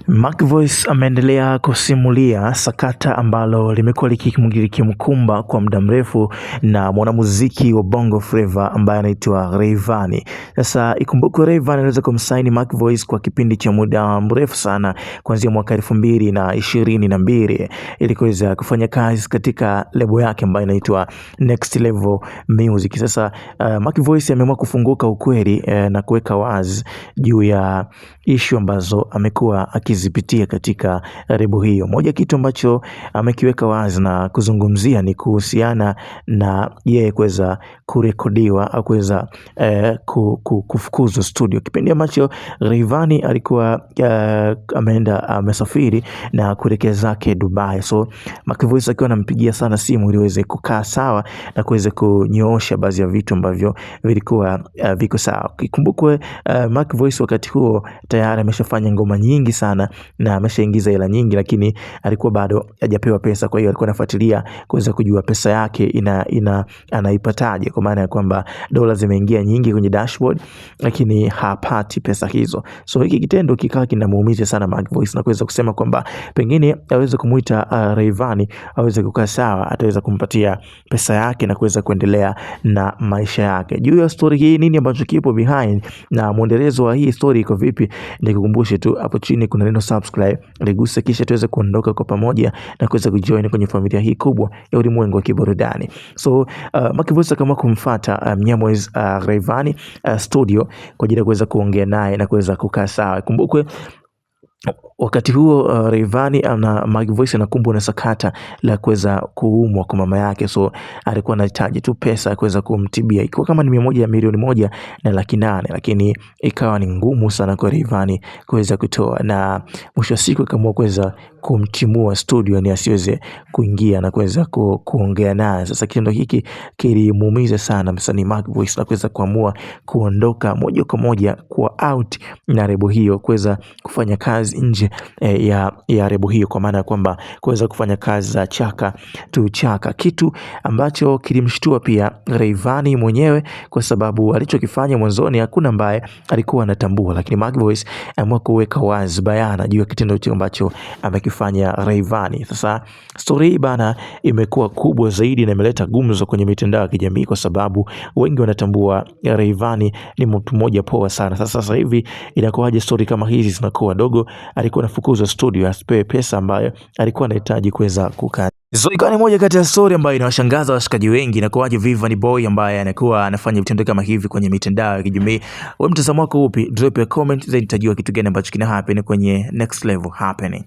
Mac Voice ameendelea kusimulia sakata ambalo limekuwa likimkumba kwa muda mrefu na mwanamuziki wa Bongo Flava ambaye anaitwa Rayvanny. Sasa ikumbukwe Rayvanny aliweza kumsaini Mac Voice kwa kipindi cha muda mrefu sana kuanzia mwaka 2022 ili kuweza kufanya kazi katika lebo yake ambayo inaitwa Next Level Music. Sasa Mac Voice ameamua kufunguka ukweli na kuweka wazi juu ya issue ambazo amekuwa akizipitia katika lebo hiyo. Moja kitu ambacho amekiweka wazi na kuzungumzia ni kuhusiana na yeye kuweza kurekodiwa au kuweza kufukuzwa studio. Kipindi ambacho Rayvanny alikuwa amesafiri na kuelekea zake Dubai. So Mac Voice akiwa anampigia sana simu ili aweze kukaa sawa na kuweza kunyoosha baadhi ya vitu ambavyo vilikuwa viko sawa. Ikumbukwe Mac Voice wakati huo tayari ameshafanya ngoma nyingi sana na ameshaingiza hela nyingi, lakini alikuwa bado hajapewa pesa. Kwa hiyo alikuwa anafuatilia kuweza kujua pesa yake anaipataje, kwa maana ya kwamba dola zimeingia nyingi kwenye dashboard lakini hapati pesa hizo. So hiki kitendo kikawa kinamuumiza sana Mac Voice na kuweza kusema kwamba pengine aweze kumuita Rayvanny aweze kukaa sawa, ataweza kumpatia pesa yake na kuweza kuendelea na maisha yake. Juu ya story hii nini ambacho kipo behind na muendelezo wa hii story iko vipi, nikukumbushe tu hapo chini kuna neno subscribe, liguse kisha tuweze kuondoka kwa pamoja na kuweza kujoin kwenye familia hii kubwa ya ulimwengu wa kiburudani. So Mac Voice kama kumfuata Mnyamwezi Rayvanny studio kwa ajili ya kuweza kuongea naye na kuweza kukaa sawa. Kumbukwe wakati huo Rayvanny na Mac Voice anakumbwa na sakata la kuweza kuumwa kwa mama yake. So alikuwa anahitaji tu pesa kuweza kumtibia, ikiwa kama ni milioni moja na laki nane, lakini ikawa ni ngumu sana kwa Rayvanny kuweza kutoa, na mwisho wa siku akaamua kuweza kumtimua studio ni asiweze kuingia na kuweza kuongea naye. Sasa kitendo hiki kilimuumiza sana msanii Mac Voice na kuweza kuamua kuondoka moja kwa moja kwa out na lebo hiyo, kuweza kufanya kazi nje ya lebo hiyo, kwa maana ya kwamba kuweza kufanya kazi za chaka tu chaka, kitu ambacho kilimshtua pia Rayvanny mwenyewe, kwa sababu alichokifanya mwanzoni hakuna ambaye alikuwa anatambua, lakini Mac Voice ameamua kuweka wazi bayana juu ya kitendo hicho ambacho amekifanya Rayvanny. Sasa story hii bana imekuwa kubwa zaidi na imeleta gumzo kwenye mitandao ya kijamii, kwa sababu wengi wanatambua Rayvanny ni mtu mmoja poa sana. Sasa hivi inakuwaje story kama hizi zinakuwa dogo? Alikuwa anafukuzwa studio asipewe pesa ambayo alikuwa anahitaji kuweza kukaa. So ikawa ni moja kati ya story ambayo inawashangaza washikaji wengi, na kuwaje Vanny Boy ambaye anakuwa anafanya vitendo kama hivi kwenye mitandao ya kijamii. Wewe mtazamo wako upi? Drop your comment zaidi, tutajua kitu gani ambacho kina happen kwenye Next Level Happening.